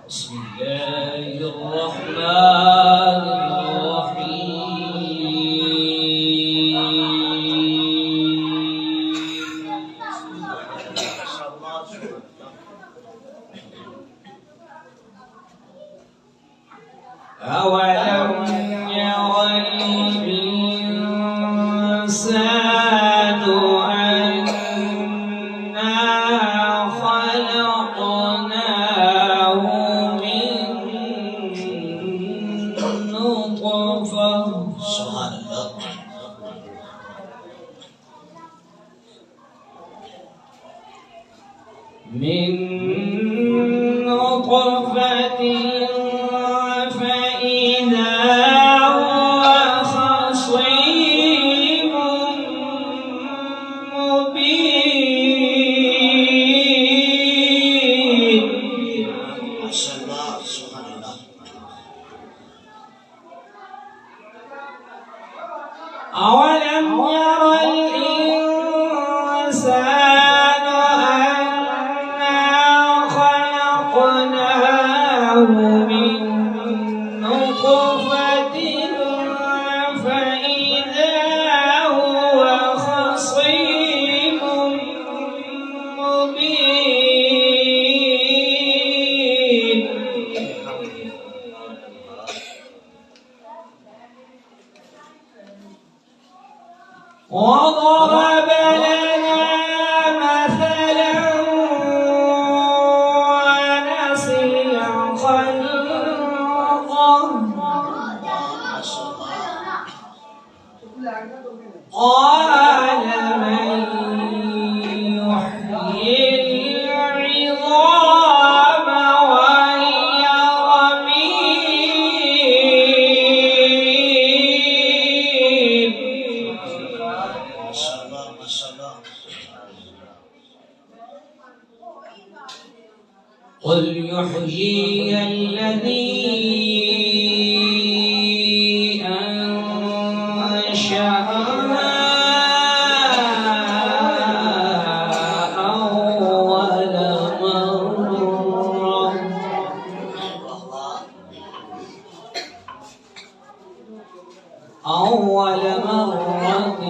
بسم الله الرحمن الرحيم أولم ير الإنسان أنا خلقناه من نطفة سبحان الله من نطفة أولم ير الإنسان أنا خلقناه من نطفة فإذا هو خصيم مبين وضرب لنا مثلا ونسي خلقه قال من يحيي العظام وهي رميم قل يحيي الذي أنشأها أول مرة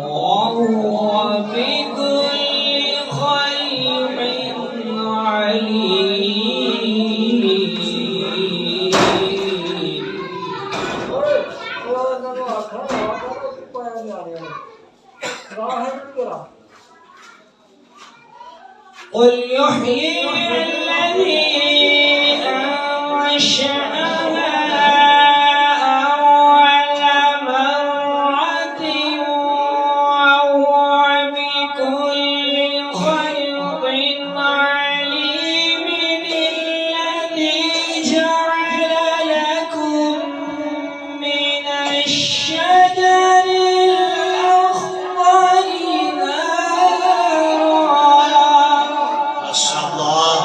وهو بكل خلق قل يحيي الذي أنشأها أول مرة وهو بكل خلق عليم الذي جعل لكم من الشجر الأخضر نارا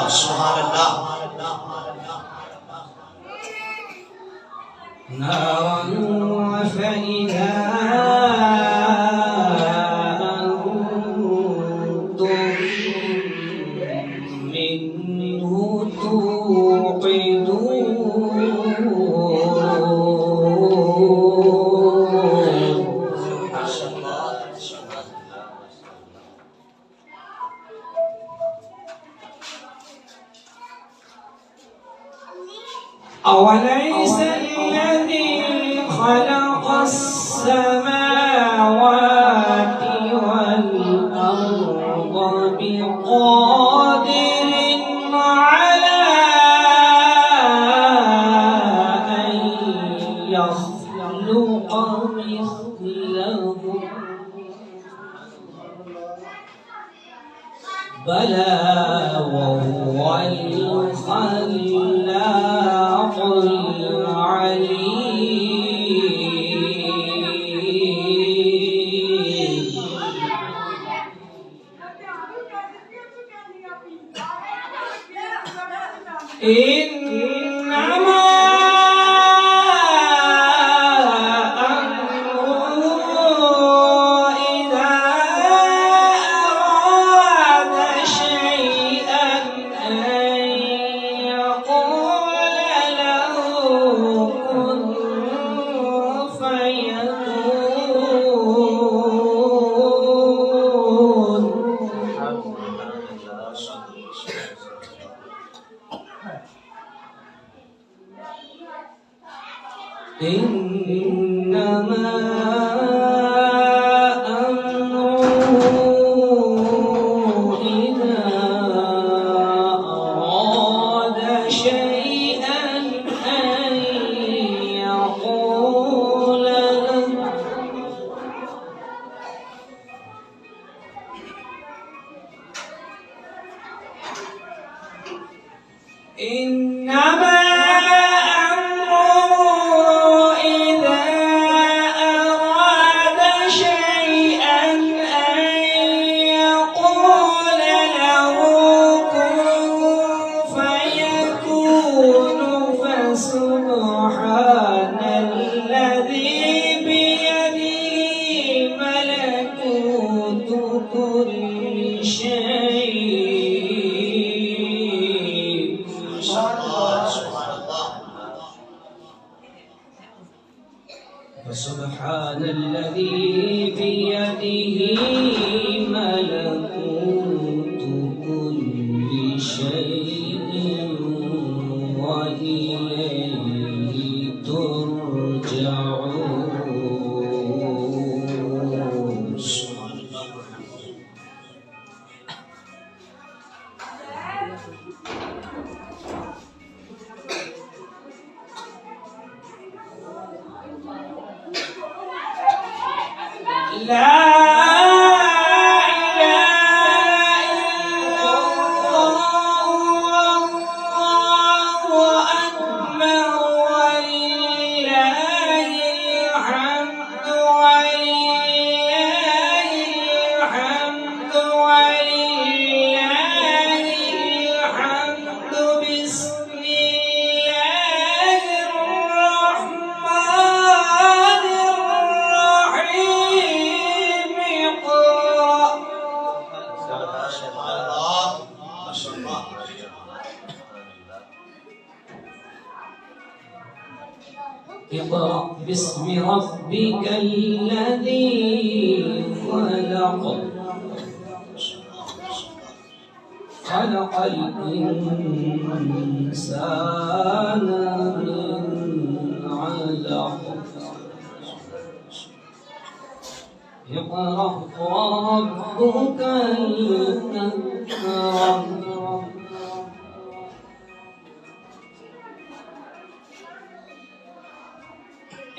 سبحان الله نارا فإذا أنتم منه أوليس الذي خلق السماوات والأرض بقادر على أن يخلق مثلهم بلى وهو الخلاق العليم إنما أمره إذا أراد شيئا أن إنما أمره إذا أراد شيئا أن يقول له إنما سبحان الذي بيده ملكوت كل شيء فسبحان الذي بيده ملكوت كل شيء وإليه ترجعون. لا اقرأ باسم ربك الذي خلق خلق الإنسان من علق اقرأ وربك الأكرم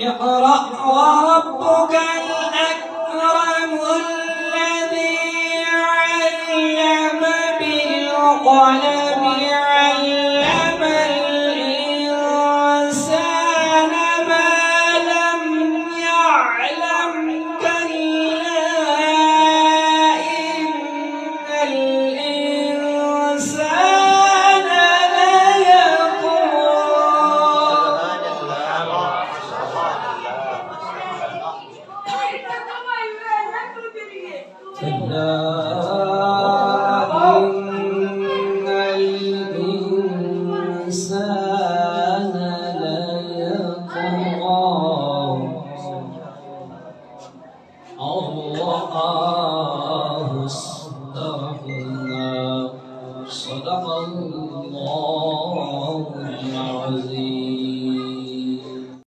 اقرأ وربك الأكرم الذي علم بالقلم علم الإنسان ما لم يعلم كلا إن الإنسان كلا إن الإنسان ليطغى أن رآه استغنى. صدق الله